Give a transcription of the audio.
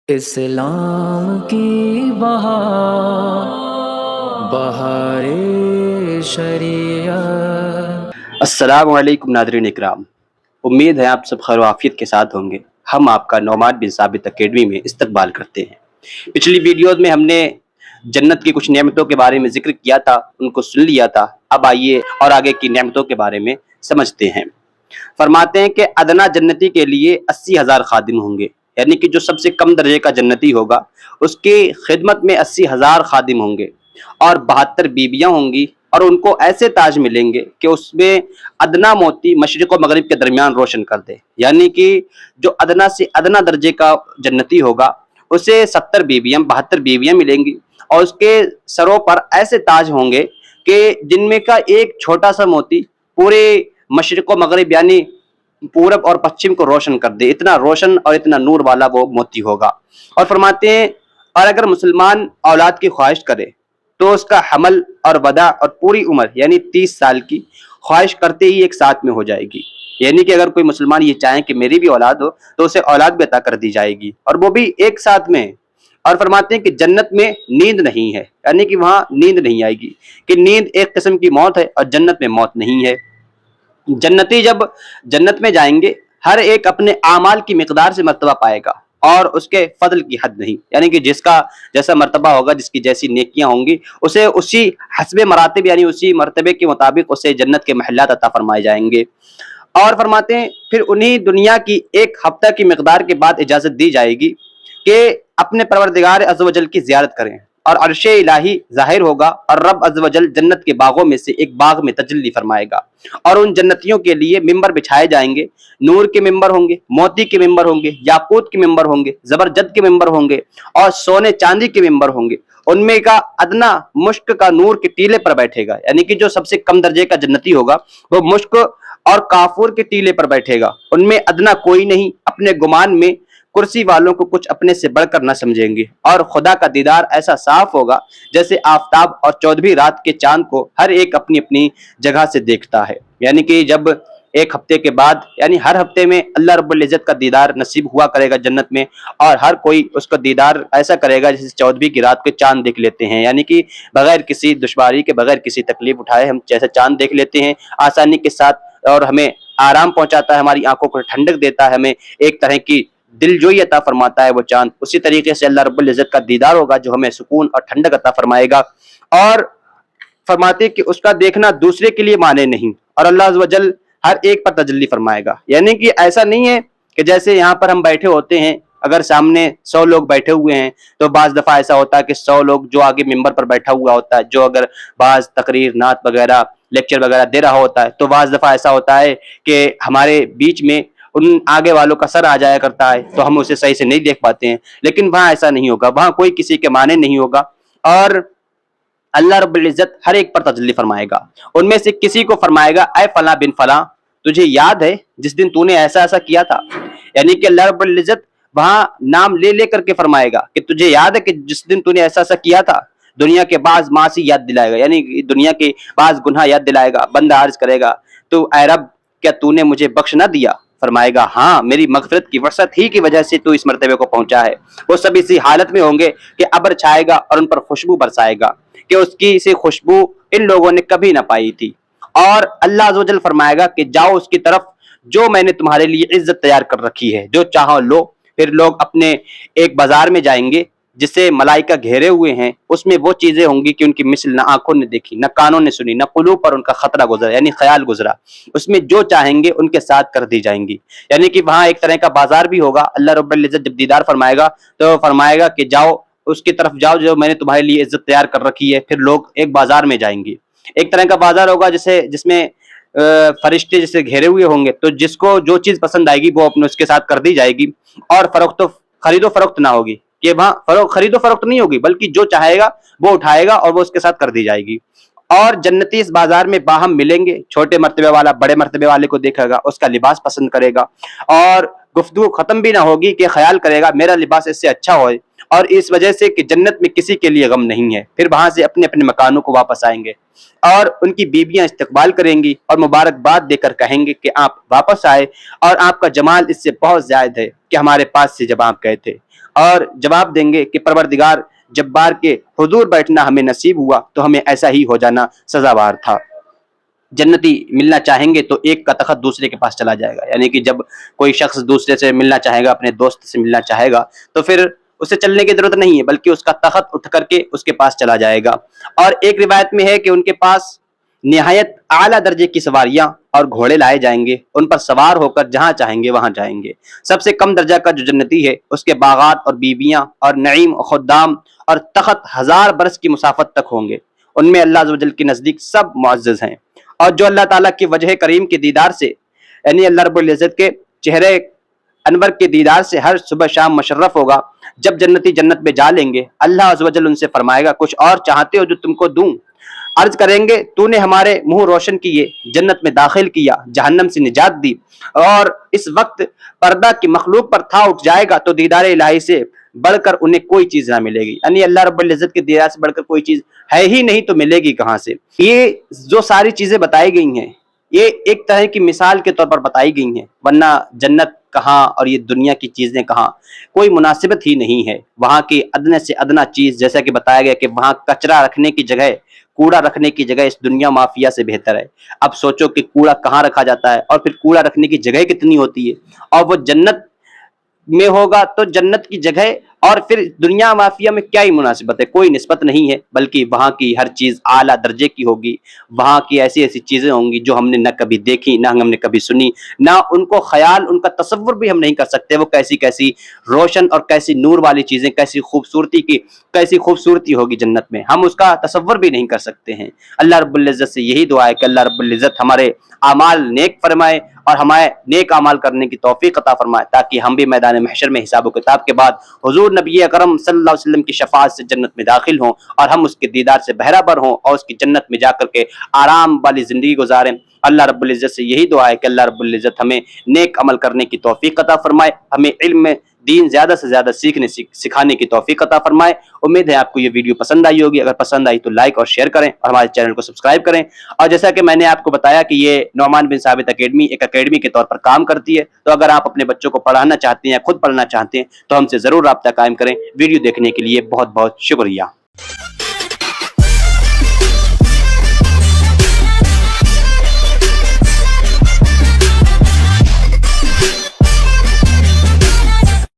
اسلام کی بہار بہار شریعت۔ السلام علیکم ناظرین اکرام، امید ہے آپ سب خیر و عافیت کے ساتھ ہوں گے۔ ہم آپ کا نعمان بن ثابت اکیڈمی میں استقبال کرتے ہیں۔ پچھلی ویڈیوز میں ہم نے جنت کی کچھ نعمتوں کے بارے میں ذکر کیا تھا، ان کو سن لیا تھا۔ اب آئیے اور آگے کی نعمتوں کے بارے میں سمجھتے ہیں۔ فرماتے ہیں کہ ادنا جنتی کے لیے 80,000 خادم ہوں گے، یعنی کہ جو سب سے کم درجے کا جنتی ہوگا اس کی خدمت میں 80,000 خادم ہوں گے، اور 72 بیویاں ہوں گی، اور ان کو ایسے تاج ملیں گے کہ اس میں ادنا موتی مشرق و مغرب کے درمیان روشن کر دے۔ یعنی کہ جو ادنا سے ادنا درجے کا جنتی ہوگا اسے 72 بیویاں ملیں گی، اور اس کے سروں پر ایسے تاج ہوں گے کہ جن میں کا ایک چھوٹا سا موتی پورے مشرق و مغرب یعنی پورب اور پچھم کو روشن کر دے۔ اتنا روشن اور اتنا نور والا وہ موتی ہوگا۔ اور فرماتے ہیں اور اگر مسلمان اولاد کی خواہش کرے تو اس کا حمل اور ودا اور پوری عمر یعنی 30 سال کی خواہش کرتے ہی ایک ساتھ میں ہو جائے گی۔ یعنی کہ اگر کوئی مسلمان یہ چاہیں کہ میری بھی اولاد ہو تو اسے اولاد بھی عطا کر دی جائے گی، اور وہ بھی ایک ساتھ میں۔ اور فرماتے ہیں کہ جنت میں نیند نہیں ہے، یعنی کہ وہاں نیند نہیں آئے گی، کہ نیند ایک قسم کی موت ہے اور جنت میں موت نہیں ہے۔ جنتی جب جنت میں جائیں گے ہر ایک اپنے اعمال کی مقدار سے مرتبہ پائے گا، اور اس کے فضل کی حد نہیں، یعنی کہ جس کا جیسا مرتبہ ہوگا، جس کی جیسی نیکیاں ہوں گی، اسے اسی حسب مراتب یعنی اسی مرتبے کے مطابق اسے جنت کے محلات عطا فرمائے جائیں گے۔ اور فرماتے ہیں پھر انہیں دنیا کی ایک ہفتہ کی مقدار کے بعد اجازت دی جائے گی کہ اپنے پروردگار عز و جل کی زیارت کریں، اور عرش الہی ظاہر ہوگا، اور رب عز و جل جنت کے باغوں میں سے ایک باغ میں تجلی فرمائے گا، اور ان جنتیوں کے لیے ممبر بچھائے جائیں گے۔ نور کے ممبر ہوں گے، موتی کے ممبر ہوں گے، یاقوت کے ممبر ہوں گے، زبرجد کے ممبر ہوں گے، اور سونے چاندی کے ممبر ہوں گے۔ ان میں کا ادنا مشک کا نور کے ٹیلے پر بیٹھے گا، یعنی کہ جو سب سے کم درجے کا جنتی ہوگا وہ مشک اور کافور کے ٹیلے پر بیٹھے گا۔ ان میں ادنا کوئی نہیں، اپنے گمان میں کرسی والوں کو کچھ اپنے سے بڑھ کر نہ سمجھیں گے، اور خدا کا دیدار ایسا صاف ہوگا جیسے آفتاب اور 14ویں رات کے چاند کو ہر ایک اپنی اپنی جگہ سے دیکھتا ہے۔ یعنی کہ جب ایک ہفتے کے بعد یعنی ہر ہفتے میں اللہ رب العزت کا دیدار نصیب ہوا کرے گا جنت میں، اور ہر کوئی اس کا دیدار ایسا کرے گا جیسے 14ویں کی رات کے چاند دیکھ لیتے ہیں، یعنی کہ بغیر کسی دشواری کے، بغیر کسی تکلیف اٹھائے ہم جیسے چاند دیکھ لیتے ہیں آسانی کے ساتھ، اور ہمیں آرام پہنچاتا ہے، ہماری آنکھوں کو ٹھنڈک دیتا ہے، ہمیں ایک طرح کی دل جوئی عطا فرماتا ہے وہ چاند۔ اسی طریقے سے اللہ رب العزت کا دیدار ہوگا جو ہمیں سکون اور ٹھنڈک عطا فرمائے گا۔ اور فرماتے کہ اس کا دیکھنا دوسرے کے لیے معنی نہیں، اور اللہ عز و جل ہر ایک پر تجلی فرمائے گا۔ یعنی کہ ایسا نہیں ہے کہ جیسے یہاں پر ہم بیٹھے ہوتے ہیں، اگر سامنے 100 لوگ بیٹھے ہوئے ہیں تو بعض دفعہ ایسا ہوتا ہے کہ 100 لوگ جو آگے ممبر پر بیٹھا ہوا ہوتا ہے، جو اگر بعض تقریر نعت وغیرہ لیکچر وغیرہ دے رہا ہوتا ہے، تو بعض دفعہ ایسا ہوتا ہے کہ ہمارے بیچ میں ان آگے والوں کا سر آ جایا کرتا ہے تو ہم اسے صحیح سے نہیں دیکھ پاتے ہیں، لیکن وہاں ایسا نہیں ہوگا، وہاں کوئی کسی کے معنی نہیں ہوگا، اور اللہ رب العزت ہر ایک پر تجلی فرمائے گا۔ ان میں سے کسی کو فرمائے گا اے فلاں بن فلاں، تجھے یاد ہے جس دن تو نے ایسا ایسا کیا تھا؟ یعنی کہ اللہ رب العزت وہاں نام لے لے کر کے فرمائے گا کہ تجھے یاد ہے کہ جس دن تو نے ایسا ایسا کیا تھا؟ دنیا کے بعض معاصی یاد دلائے گا، یعنی دنیا کے بعض گناہ یاد دلائے گا۔ بندہ عرض کرے گا تو اے رب کیا تو نے مجھے بخش نہ دیا؟ فرمائے گا ہاں، میری مغفرت کی وسعت ہی کی وجہ سے تو اس مرتبے کو پہنچا ہے۔ وہ سب اسی حالت میں ہوں گے کہ ابر چھائے گا اور ان پر خوشبو برسائے گا کہ اس کی سی خوشبو ان لوگوں نے کبھی نہ پائی تھی۔ اور اللہ عز و جل فرمائے گا کہ جاؤ اس کی طرف جو میں نے تمہارے لیے عزت تیار کر رکھی ہے، جو چاہو لو۔ پھر لوگ اپنے ایک بازار میں جائیں گے جسے ملائکہ گھیرے ہوئے ہیں، اس میں وہ چیزیں ہوں گی کہ ان کی مثل نہ آنکھوں نے دیکھی، نہ کانوں نے سنی، نہ قلوب پر ان کا خطرہ گزرا یعنی خیال گزرا۔ اس میں جو چاہیں گے ان کے ساتھ کر دی جائیں گی، یعنی کہ وہاں ایک طرح کا بازار بھی ہوگا۔ اللہ رب العزت جب دیدار فرمائے گا تو فرمائے گا کہ جاؤ اس کی طرف جاؤ جو میں نے تمہارے لیے عزت تیار کر رکھی ہے۔ پھر لوگ ایک بازار میں جائیں گے، ایک طرح کا بازار ہوگا جس میں فرشتے جسے گھیرے ہوئے ہوں گے، تو جس کو جو چیز پسند آئے گی وہ اپنے اس کے ساتھ کر دی جائے گی، اور خرید و فروخت نہ ہوگی، کہ وہاں خرید و فروخت نہیں ہوگی، بلکہ جو چاہے گا وہ اٹھائے گا اور وہ اس کے ساتھ کر دی جائے گی۔ اور جنتی اس بازار میں باہم ملیں گے، چھوٹے مرتبے والا بڑے مرتبے والے کو دیکھے گا، اس کا لباس پسند کرے گا، اور گفتگو ختم بھی نہ ہوگی کہ خیال کرے گا میرا لباس اس سے اچھا ہوئے، اور اس وجہ سے کہ جنت میں کسی کے لیے غم نہیں ہے۔ پھر وہاں سے اپنے اپنے مکانوں کو واپس آئیں گے، اور ان کی بیویاں استقبال کریں گی اور مبارکباد دے کر کہیں گے کہ آپ واپس آئے، اور آپ کا جمال اس سے بہت زائد ہے کہ ہمارے پاس سے جب آپ گئے تھے۔ اور جواب دیں گے کہ پروردگار جبار کے حضور بیٹھنا ہمیں نصیب ہوا تو ہمیں ایسا ہی ہو جانا سزاوار تھا۔ جنتی ملنا چاہیں گے تو ایک کا تخت دوسرے کے پاس چلا جائے گا، یعنی کہ جب کوئی شخص دوسرے سے ملنا چاہے گا، اپنے دوست سے ملنا چاہے گا، تو پھر اسے چلنے کی ضرورت نہیں ہے، بلکہ اس کا تخت اٹھ کر کے اس کے پاس چلا جائے گا۔ اور ایک روایت میں ہے کہ ان کے پاس نہایت اعلیٰ درجے کی سواریاں اور گھوڑے لائے جائیں گے، ان پر سوار ہو کر جہاں چاہیں گے وہاں جائیں گے۔ سب سے کم درجہ کا جو جنتی ہے اس کے باغات اور بیویاں اور نعیم اور خدام اور تخت 1000 برس کی مسافت تک ہوں گے، ان میں اللہ عز و جل کے نزدیک سب معزز ہیں۔ اور جو اللہ تعالیٰ کی وجہ کریم کے دیدار سے، یعنی اللہ رب العزت کے چہرے انور کے دیدار سے ہر صبح شام مشرف ہوگا، جب جنتی جنت میں جا لیں گے، اللہ عز و جل ان سے فرمائے گا کچھ اور چاہتے ہو جو تم کو دوں؟ عرض کریں گے تو نے ہمارے منہ روشن کیے، جنت میں داخل کیا، جہنم سے نجات دی، اور اس وقت پردہ کی مخلوق پر تھا اٹھ جائے گا تو دیدار الہی سے بڑھ کر انہیں کوئی چیز نہ ملے گی، یعنی اللہ رب العزت کے دیدار سے بڑھ کر کوئی چیز ہے ہی نہیں تو ملے گی کہاں سے۔ یہ جو ساری چیزیں بتائی گئی ہیں یہ ایک طرح کی مثال کے طور پر بتائی گئی ہیں، ورنہ جنت کہاں اور یہ دنیا کی چیزیں کہاں، کوئی مناسبت ہی نہیں ہے۔ وہاں کی ادنی سے ادنا چیز، جیسا کہ بتایا گیا کہ وہاں کچرا رکھنے کی جگہ، کوڑا رکھنے کی جگہ اس دنیا مافیا سے بہتر ہے۔ اب سوچو کہ کوڑا کہاں رکھا جاتا ہے اور پھر کوڑا رکھنے کی جگہ کتنی ہوتی ہے، اور وہ جنت میں ہوگا تو جنت کی جگہ اور پھر دنیا مافیا میں کیا ہی مناسبت ہے، کوئی نسبت نہیں ہے، بلکہ وہاں کی ہر چیز اعلیٰ درجے کی ہوگی۔ وہاں کی ایسی ایسی چیزیں ہوں گی جو ہم نے نہ کبھی دیکھی، نہ ہم نے کبھی سنی، نہ ان کو خیال، ان کا تصور بھی ہم نہیں کر سکتے۔ وہ کیسی کیسی روشن اور کیسی نور والی چیزیں، کیسی خوبصورتی ہوگی جنت میں، ہم اس کا تصور بھی نہیں کر سکتے ہیں۔ اللہ رب العزت سے یہی دعا ہے کہ اللہ رب العزت ہمارے اعمال نیک فرمائے اور ہمیں نیک اعمال کرنے کی توفیق عطا فرمائے، تاکہ ہم بھی میدان محشر میں حساب و کتاب کے بعد حضور نبی اکرم صلی اللہ علیہ وسلم کی شفاعت سے جنت میں داخل ہوں اور ہم اس کے دیدار سے بہرہ بر ہوں اور اس کی جنت میں جا کر کے آرام والی زندگی گزاریں۔ اللہ رب العزت سے یہی دعا ہے کہ اللہ رب العزت ہمیں نیک عمل کرنے کی توفیق عطا فرمائے، ہمیں علم دین زیادہ سے زیادہ سکھانے کی توفیق عطا فرمائے۔ امید ہے آپ کو یہ ویڈیو پسند آئی ہوگی، اگر پسند آئی تو لائک اور شیئر کریں اور ہمارے چینل کو سبسکرائب کریں۔ اور جیسا کہ میں نے آپ کو بتایا کہ یہ نعمان بن ثابت اکیڈمی ایک اکیڈمی کے طور پر کام کرتی ہے، تو اگر آپ اپنے بچوں کو پڑھانا چاہتے ہیں یا خود پڑھنا چاہتے ہیں تو ہم سے ضرور رابطہ قائم کریں۔ ویڈیو دیکھنے کے لیے بہت بہت شکریہ۔